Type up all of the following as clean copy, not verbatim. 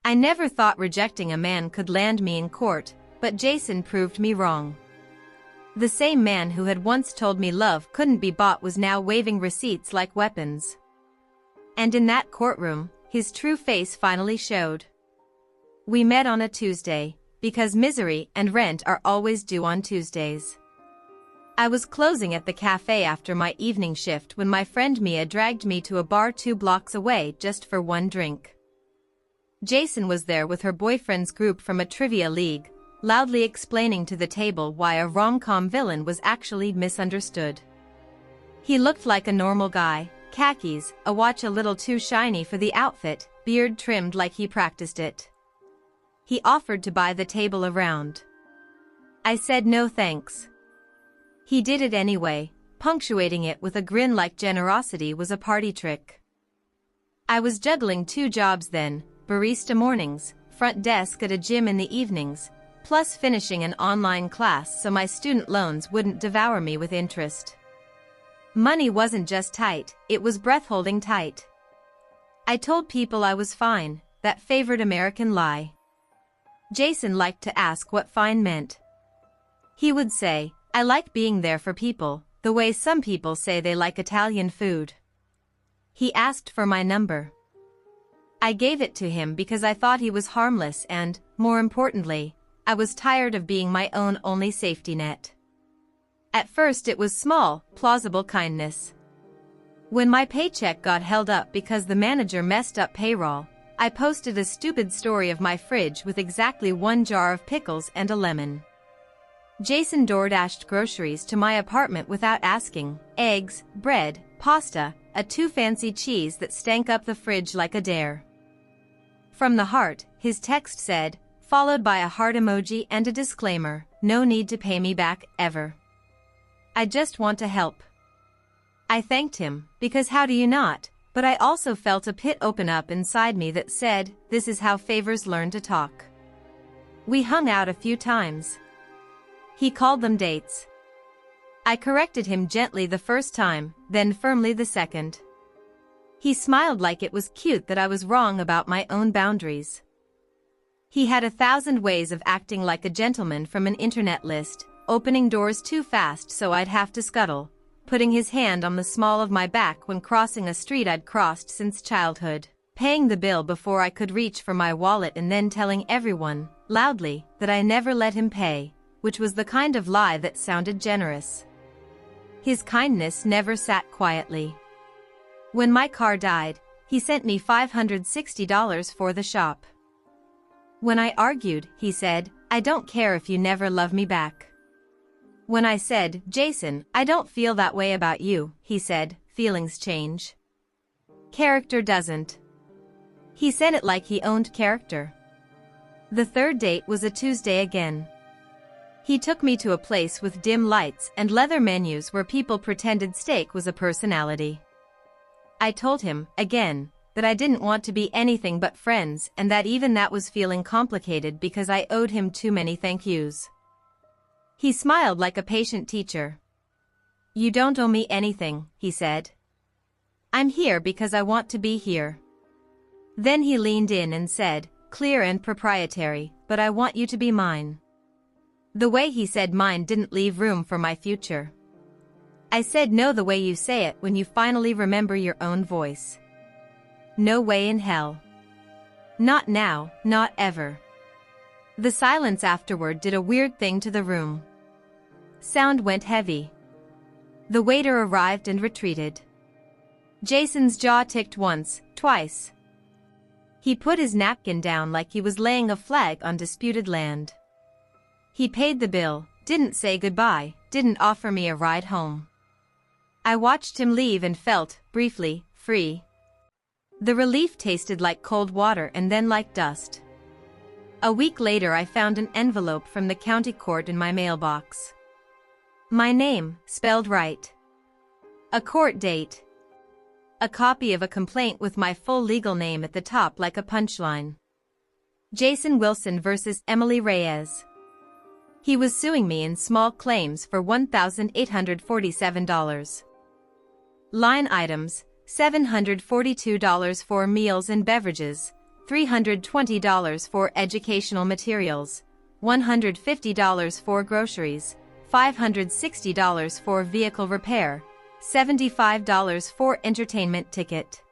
I never thought rejecting a man could land me in court, but Jason proved me wrong. The same man who had once told me love couldn't be bought was now waving receipts like weapons. And in that courtroom, his true face finally showed. We met on a Tuesday, because misery and rent are always due on Tuesdays. I was closing at the cafe after my evening shift when my friend Mia dragged me to a bar 2 blocks away just for one drink. Jason was there with her boyfriend's group from a trivia league, loudly explaining to the table why a rom-com villain was actually misunderstood. He looked like a normal guy, khakis, a watch a little too shiny for the outfit, beard trimmed like he practiced it. He offered to buy the table around. I said no thanks. He did it anyway, punctuating it with a grin like generosity was a party trick. I was juggling 2 jobs then, barista mornings, front desk at a gym in the evenings, plus finishing an online class so my student loans wouldn't devour me with interest. Money wasn't just tight, it was breath-holding tight. I told people I was fine, that favorite American lie. Jason liked to ask what fine meant. He would say, I like being there for people, the way some people say they like Italian food. He asked for my number. I gave it to him because I thought he was harmless and, more importantly, I was tired of being my own only safety net. At first it was small, plausible kindness. When my paycheck got held up because the manager messed up payroll, I posted a stupid story of my fridge with exactly 1 jar of pickles and a lemon. Jason DoorDashed groceries to my apartment without asking, eggs, bread, pasta, a too fancy cheese that stank up the fridge like a dare. From the heart, his text said, followed by a heart emoji and a disclaimer, no need to pay me back, ever. I just want to help. I thanked him, because how do you not, but I also felt a pit open up inside me that said, this is how favors learn to talk. We hung out a few times. He called them dates. I corrected him gently the first time, then firmly the second. He smiled like it was cute that I was wrong about my own boundaries. He had 1,000 ways of acting like a gentleman from an internet list, opening doors too fast so I'd have to scuttle, putting his hand on the small of my back when crossing a street I'd crossed since childhood, paying the bill before I could reach for my wallet and then telling everyone, loudly, that I never let him pay, which was the kind of lie that sounded generous. His kindness never sat quietly. When my car died, he sent me $560 for the shop. When I argued, he said, I don't care if you never love me back. When I said, Jason, I don't feel that way about you, he said, feelings change. Character doesn't. He said it like he owned character. The third date was a Tuesday again. He took me to a place with dim lights and leather menus where people pretended steak was a personality. I told him, again, that I didn't want to be anything but friends and that even that was feeling complicated because I owed him too many thank yous. He smiled like a patient teacher. You don't owe me anything, he said. I'm here because I want to be here. Then he leaned in and said, clear and proprietary, but I want you to be mine. The way he said mine didn't leave room for my future. I said no the way you say it when you finally remember your own voice. No way in hell. Not now, not ever. The silence afterward did a weird thing to the room. Sound went heavy. The waiter arrived and retreated. Jason's jaw ticked once, twice. He put his napkin down like he was laying a flag on disputed land. He paid the bill, didn't say goodbye, didn't offer me a ride home. I watched him leave and felt, briefly, free. The relief tasted like cold water and then like dust. A week later I found an envelope from the county court in my mailbox. My name, spelled right. A court date. A copy of a complaint with my full legal name at the top like a punchline. Jason Wilson versus Emily Reyes. He was suing me in small claims for $1,847. Line items, $742 for meals and beverages, $320 for educational materials, $150 for groceries, $560 for vehicle repair, $75 for entertainment ticket.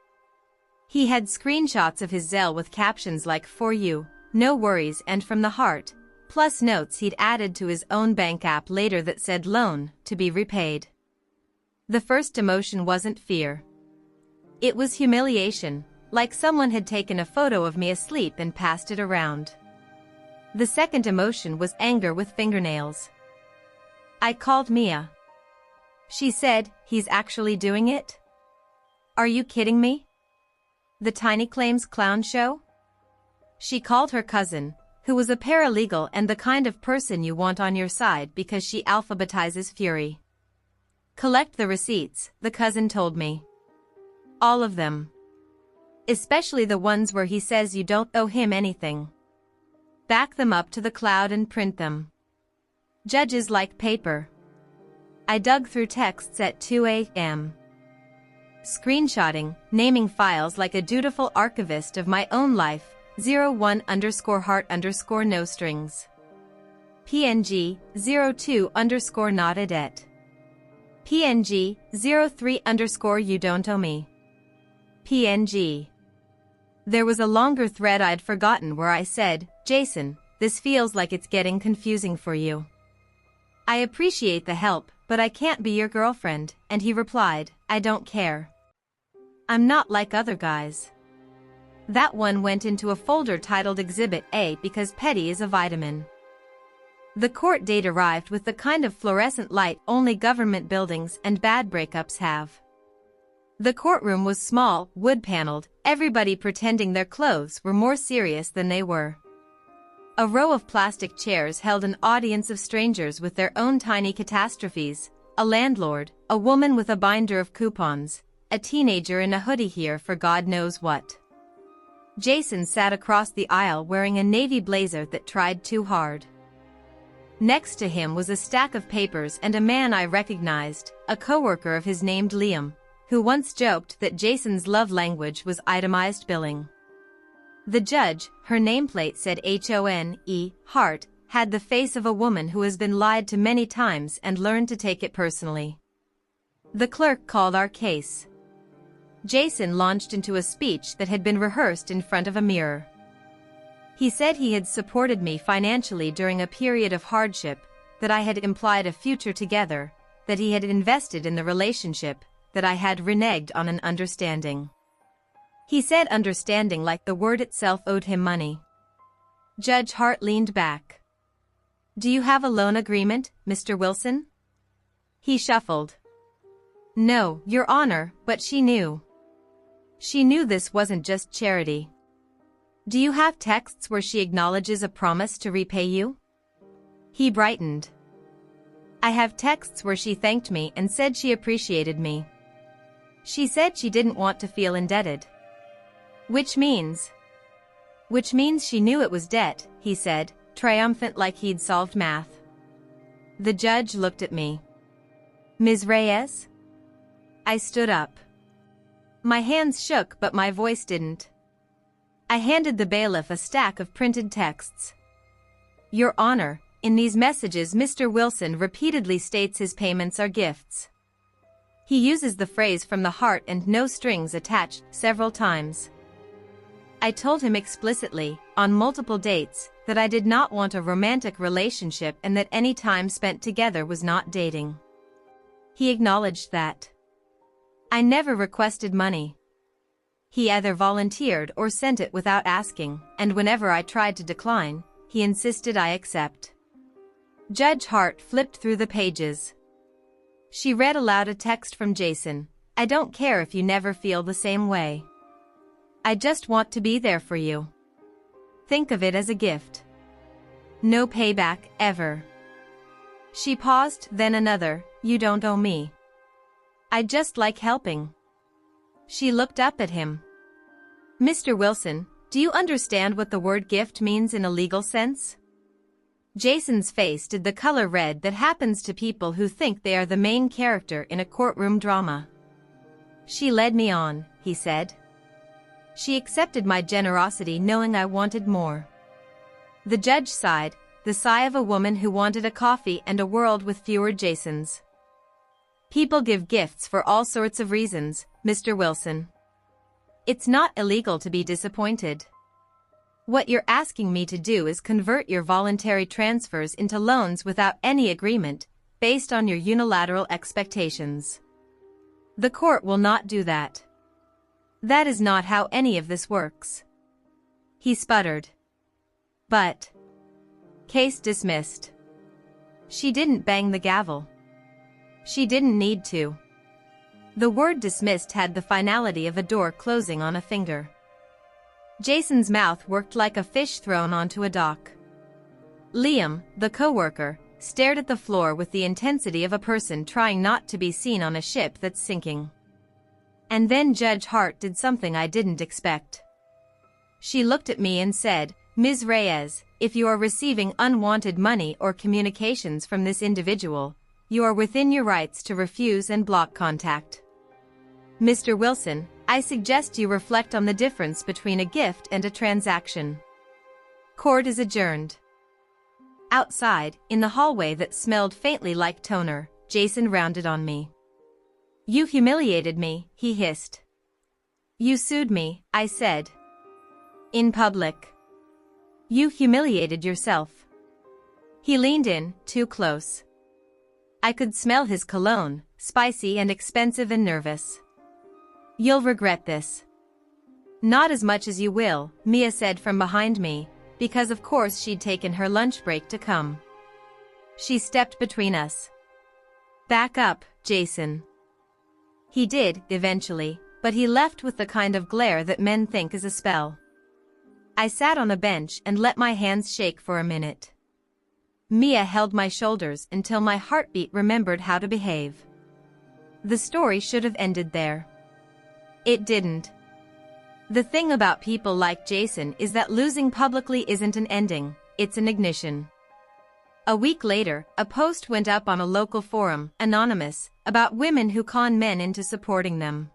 He had screenshots of his Zelle with captions like "For you, no worries and from the heart," plus notes he'd added to his own bank app later that said "loan, to be repaid." The first emotion wasn't fear. It was humiliation, like someone had taken a photo of me asleep and passed it around. The second emotion was anger with fingernails. I called Mia. She said, "He's actually doing it? Are you kidding me? The Tiny Claims clown show?" She called her cousin, who was a paralegal and the kind of person you want on your side because she alphabetizes fury. "Collect the receipts," the cousin told me. "All of them. Especially the ones where he says you don't owe him anything. Back them up to the cloud and print them. Judges like paper." I dug through texts at 2 a.m. Screenshotting, naming files like a dutiful archivist of my own life, 01_heart_no strings. PNG, 02_not a debt. PNG, 03_ you don't owe me. PNG. There was a longer thread I'd forgotten where I said, "Jason, this feels like it's getting confusing for you. I appreciate the help, but I can't be your girlfriend," and he replied, "I don't care. I'm not like other guys." That one went into a folder titled Exhibit A because petty is a vitamin. The court date arrived with the kind of fluorescent light only government buildings and bad breakups have. The courtroom was small, wood-paneled, everybody pretending their clothes were more serious than they were. A row of plastic chairs held an audience of strangers with their own tiny catastrophes, a landlord, a woman with a binder of coupons, a teenager in a hoodie here for God knows what. Jason sat across the aisle wearing a navy blazer that tried too hard. Next to him was a stack of papers and a man I recognized, a coworker of his named Liam, who once joked that Jason's love language was itemized billing. The judge, her nameplate said HONE, heart, had the face of a woman who has been lied to many times and learned to take it personally. The clerk called our case. Jason launched into a speech that had been rehearsed in front of a mirror. He said he had supported me financially during a period of hardship, that I had implied a future together, that he had invested in the relationship, that I had reneged on an understanding. He said understanding like the word itself owed him money. Judge Hart leaned back. "Do you have a loan agreement, Mr. Wilson?" He shuffled. "No, Your Honor, but she knew. She knew this wasn't just charity." "Do you have texts where she acknowledges a promise to repay you?" He brightened. "I have texts where she thanked me and said she appreciated me. She said she didn't want to feel indebted." Which means she knew it was debt," he said, triumphant like he'd solved math. The judge looked at me. "Ms. Reyes?" I stood up. My hands shook but my voice didn't. I handed the bailiff a stack of printed texts. "Your Honor, in these messages Mr. Wilson repeatedly states his payments are gifts. He uses the phrase 'from the heart' and 'no strings attached' several times. I told him explicitly, on multiple dates, that I did not want a romantic relationship and that any time spent together was not dating. He acknowledged that. I never requested money. He either volunteered or sent it without asking, and whenever I tried to decline, he insisted I accept." Judge Hart flipped through the pages. She read aloud a text from Jason. "I don't care if you never feel the same way. I just want to be there for you. Think of it as a gift. No payback, ever." She paused, then another, "You don't owe me. I just like helping." She looked up at him. "Mr. Wilson, do you understand what the word gift means in a legal sense?" Jason's face did the color red that happens to people who think they are the main character in a courtroom drama. "She led me on," he said. She accepted my generosity knowing I wanted more. The judge sighed, the sigh of a woman who wanted a coffee and a world with fewer Jasons. People give gifts for all sorts of reasons, Mr. Wilson. It's not illegal to be disappointed. What you're asking me to do is convert your voluntary transfers into loans without any agreement, based on your unilateral expectations. The court will not do that. That is not how any of this works. He sputtered. But. Case dismissed. She didn't bang the gavel. She didn't need to. The word dismissed had the finality of a door closing on a finger. Jason's mouth worked like a fish thrown onto a dock. Liam, the coworker, stared at the floor with the intensity of a person trying not to be seen on a ship that's sinking. And then Judge Hart did something I didn't expect. She looked at me and said, "Ms. Reyes, if you are receiving unwanted money or communications from this individual, you are within your rights to refuse and block contact. Mr. Wilson, I suggest you reflect on the difference between a gift and a transaction." Court is adjourned. Outside, in the hallway that smelled faintly like toner, Jason rounded on me. "You humiliated me," he hissed. "You sued me," I said. "In public. You humiliated yourself." He leaned in, too close. I could smell his cologne, spicy and expensive and nervous. "You'll regret this." "Not as much as you will," Mia said from behind me, because of course she'd taken her lunch break to come. She stepped between us. "Back up, Jason." He did, eventually, but he left with the kind of glare that men think is a spell. I sat on a bench and let my hands shake for a minute. Mia held my shoulders until my heartbeat remembered how to behave. The story should have ended there. It didn't. The thing about people like Jason is that losing publicly isn't an ending, it's an ignition. A week later, a post went up on a local forum, anonymous, about women who con men into supporting them.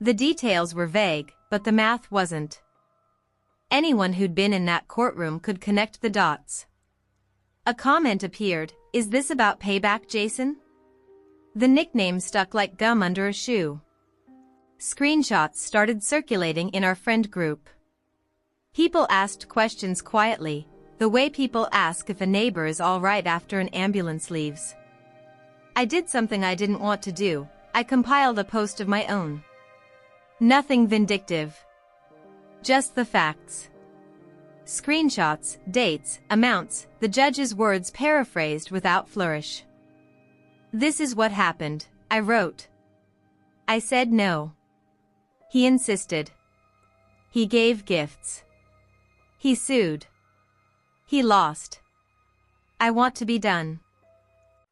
The details were vague, but the math wasn't. Anyone who'd been in that courtroom could connect the dots. A comment appeared, "Is this about payback, Jason?" The nickname stuck like gum under a shoe. Screenshots started circulating in our friend group. People asked questions quietly, the way people ask if a neighbor is all right after an ambulance leaves. I did something I didn't want to do. I compiled a post of my own. Nothing vindictive. Just the facts. Screenshots, dates, amounts, the judge's words paraphrased without flourish. "This is what happened," I wrote. I said no. He insisted. He gave gifts. He sued. He lost. I want to be done.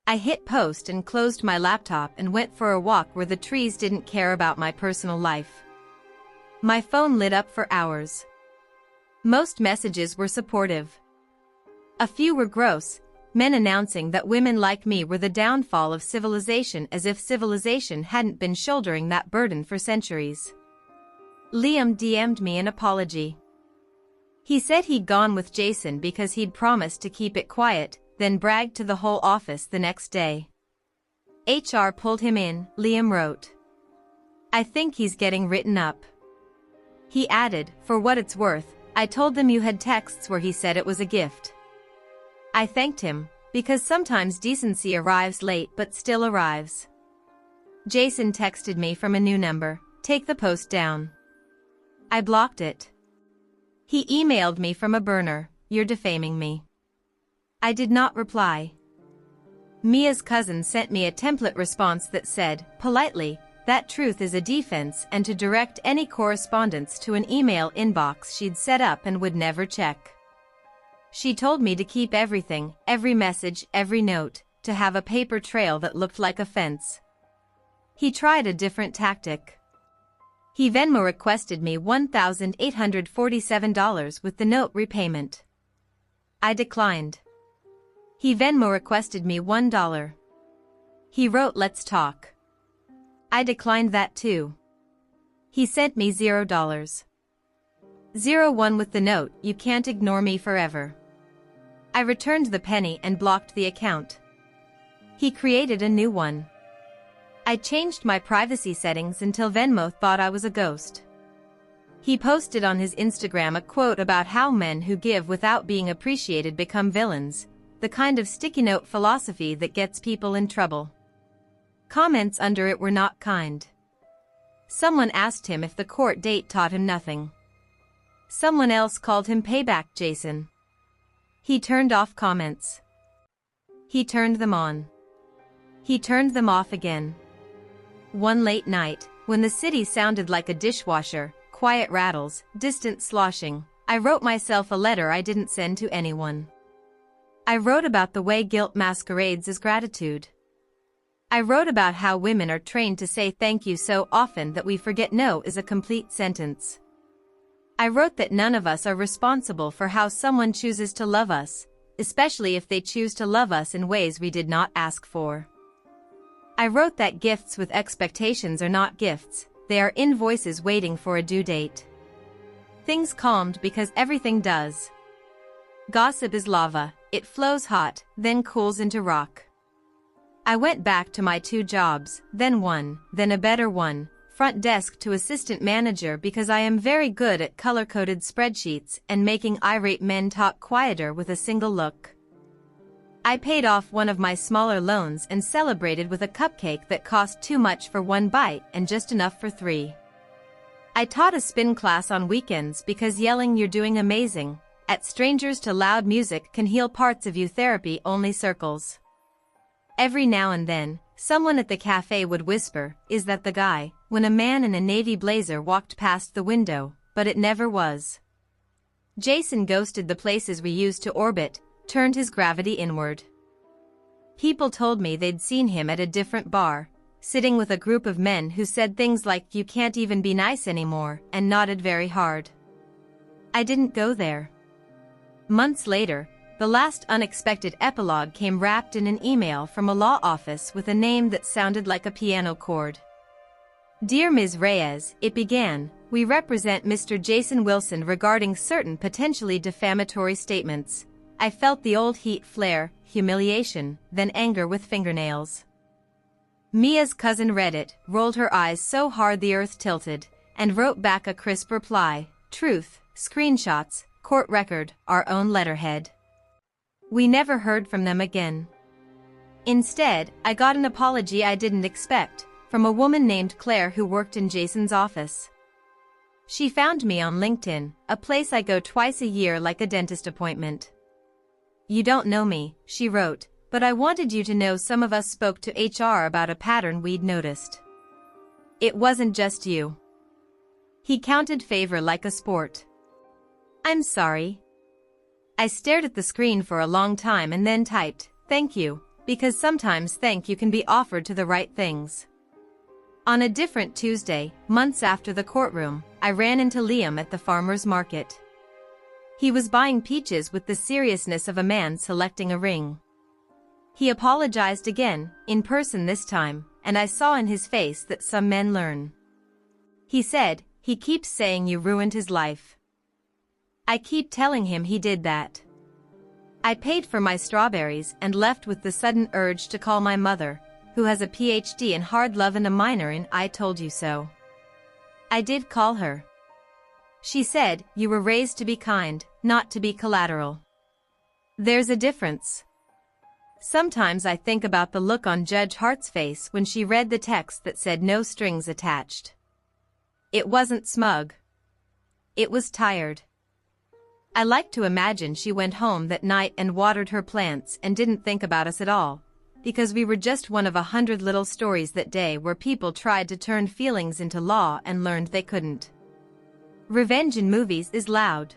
I hit post and closed my laptop and went for a walk where the trees didn't care about my personal life. My phone lit up for hours. Most messages were supportive. A few were gross, men announcing that women like me were the downfall of civilization, as if civilization hadn't been shouldering that burden for centuries. Liam DM'd me an apology. He said he'd gone with Jason because he'd promised to keep it quiet, then bragged to the whole office the next day. HR pulled him in, Liam wrote. "I think he's getting written up." He added, "For what it's worth, I told them you had texts where he said it was a gift." I thanked him, because sometimes decency arrives late but still arrives. Jason texted me from a new number, "Take the post down." I blocked it. He emailed me from a burner, "You're defaming me." I did not reply. Mia's cousin sent me a template response that said, politely, that truth is a defense, and to direct any correspondence to an email inbox she'd set up and would never check. She told me to keep everything, every message, every note, to have a paper trail that looked like a fence. He tried a different tactic. He Venmo requested me $1,847 with the note repayment. I declined. He Venmo requested me $1. He wrote, "Let's talk." I declined that too. He sent me $0. 01 with the note, "You can't ignore me forever." I returned the penny and blocked the account. He created a new one. I changed my privacy settings until Venmo thought I was a ghost. He posted on his Instagram a quote about how men who give without being appreciated become villains, the kind of sticky note philosophy that gets people in trouble. Comments under it were not kind. Someone asked him if the court date taught him nothing. Someone else called him payback Jason. He turned off comments. He turned them on. He turned them off again. One late night, when the city sounded like a dishwasher, quiet rattles, distant sloshing, I wrote myself a letter I didn't send to anyone. I wrote about the way guilt masquerades as gratitude. I wrote about how women are trained to say thank you so often that we forget no is a complete sentence. I wrote that none of us are responsible for how someone chooses to love us, especially if they choose to love us in ways we did not ask for. I wrote that gifts with expectations are not gifts, they are invoices waiting for a due date. Things calmed because everything does. Gossip is lava, it flows hot, then cools into rock. I went back to my 2 jobs, then one, then a better one, front desk to assistant manager, because I am very good at color-coded spreadsheets and making irate men talk quieter with a single look. I paid off one of my smaller loans and celebrated with a cupcake that cost too much for 1 bite and just enough for 3. I taught a spin class on weekends because yelling "you're doing amazing" at strangers to loud music can heal parts of you therapy only circles. Every now and then, someone at the cafe would whisper, "Is that the guy?" when a man in a navy blazer walked past the window, but it never was. Jason ghosted the places we used to orbit, turned his gravity inward. People told me they'd seen him at a different bar, sitting with a group of men who said things like "you can't even be nice anymore," and nodded very hard. I didn't go there. Months later, the last unexpected epilogue came wrapped in an email from a law office with a name that sounded like a piano chord. "Dear Ms. Reyes," it began, "we represent Mr. Jason Wilson regarding certain potentially defamatory statements." I felt the old heat flare, humiliation, then anger with fingernails. Mia's cousin read it, rolled her eyes so hard the earth tilted, and wrote back a crisp reply, "Truth, screenshots, court record, our own letterhead." We never heard from them again. Instead, I got an apology I didn't expect, from a woman named Claire who worked in Jason's office. She found me on LinkedIn, a place I go twice a year like a dentist appointment. "You don't know me," she wrote, "but I wanted you to know some of us spoke to HR about a pattern we'd noticed. It wasn't just you." He counted favor like a sport. "I'm sorry." I stared at the screen for a long time and then typed, "Thank you," because sometimes thank you can be offered to the right things. On a different Tuesday, months after the courtroom, I ran into Liam at the farmer's market. He was buying peaches with the seriousness of a man selecting a ring. He apologized again, in person this time, and I saw in his face that some men learn. He said, "He keeps saying you ruined his life." I keep telling him he did that. I paid for my strawberries and left with the sudden urge to call my mother, who has a PhD in hard love and a minor in "I told you so." I did call her. She said, "You were raised to be kind, not to be collateral." There's a difference. Sometimes I think about the look on Judge Hart's face when she read the text that said "no strings attached." It wasn't smug. It was tired. I like to imagine she went home that night and watered her plants and didn't think about us at all, because we were just one of 100 little stories that day where people tried to turn feelings into law and learned they couldn't. Revenge in movies is loud.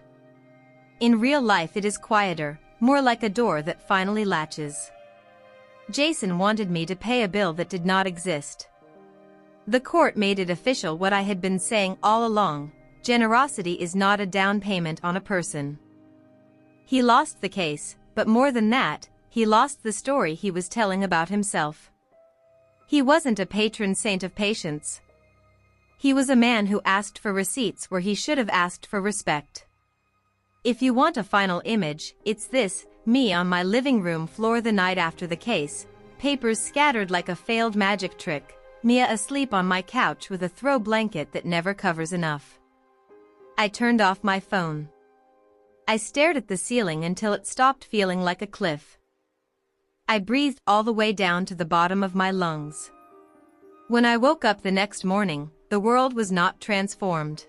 In real life it is quieter, more like a door that finally latches. Jason wanted me to pay a bill that did not exist. The court made it official what I had been saying all along: generosity is not a down payment on a person. He lost the case, but more than that, he lost the story he was telling about himself. He wasn't a patron saint of patience. He was a man who asked for receipts where he should have asked for respect. If you want a final image, it's this: me on my living room floor the night after the case, papers scattered like a failed magic trick, Mia asleep on my couch with a throw blanket that never covers enough. I turned off my phone. I stared at the ceiling until it stopped feeling like a cliff. I breathed all the way down to the bottom of my lungs. When I woke up the next morning, the world was not transformed.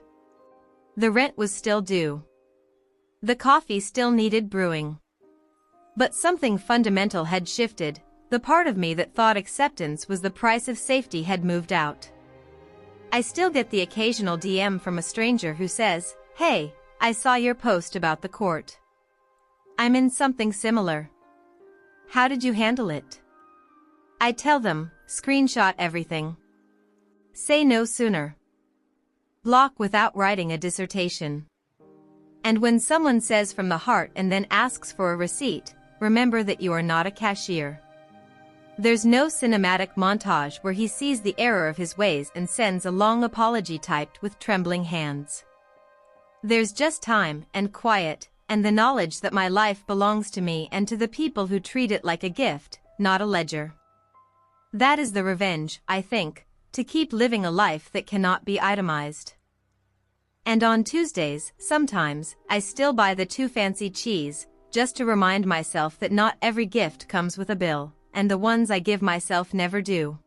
The rent was still due. The coffee still needed brewing. But something fundamental had shifted. The part of me that thought acceptance was the price of safety had moved out. I still get the occasional DM from a stranger who says, "Hey, I saw your post about the court. I'm in something similar. How did you handle it?" I tell them, screenshot everything. Say no sooner. Block without writing a dissertation. And when someone says from the heart and then asks for a receipt, remember that you are not a cashier. There's no cinematic montage where he sees the error of his ways and sends a long apology typed with trembling hands. There's just time and quiet and the knowledge that my life belongs to me and to the people who treat it like a gift, not a ledger. That is the revenge, I think, to keep living a life that cannot be itemized. And on Tuesdays, sometimes, I still buy the too fancy cheese, just to remind myself that not every gift comes with a bill, and the ones I give myself never do.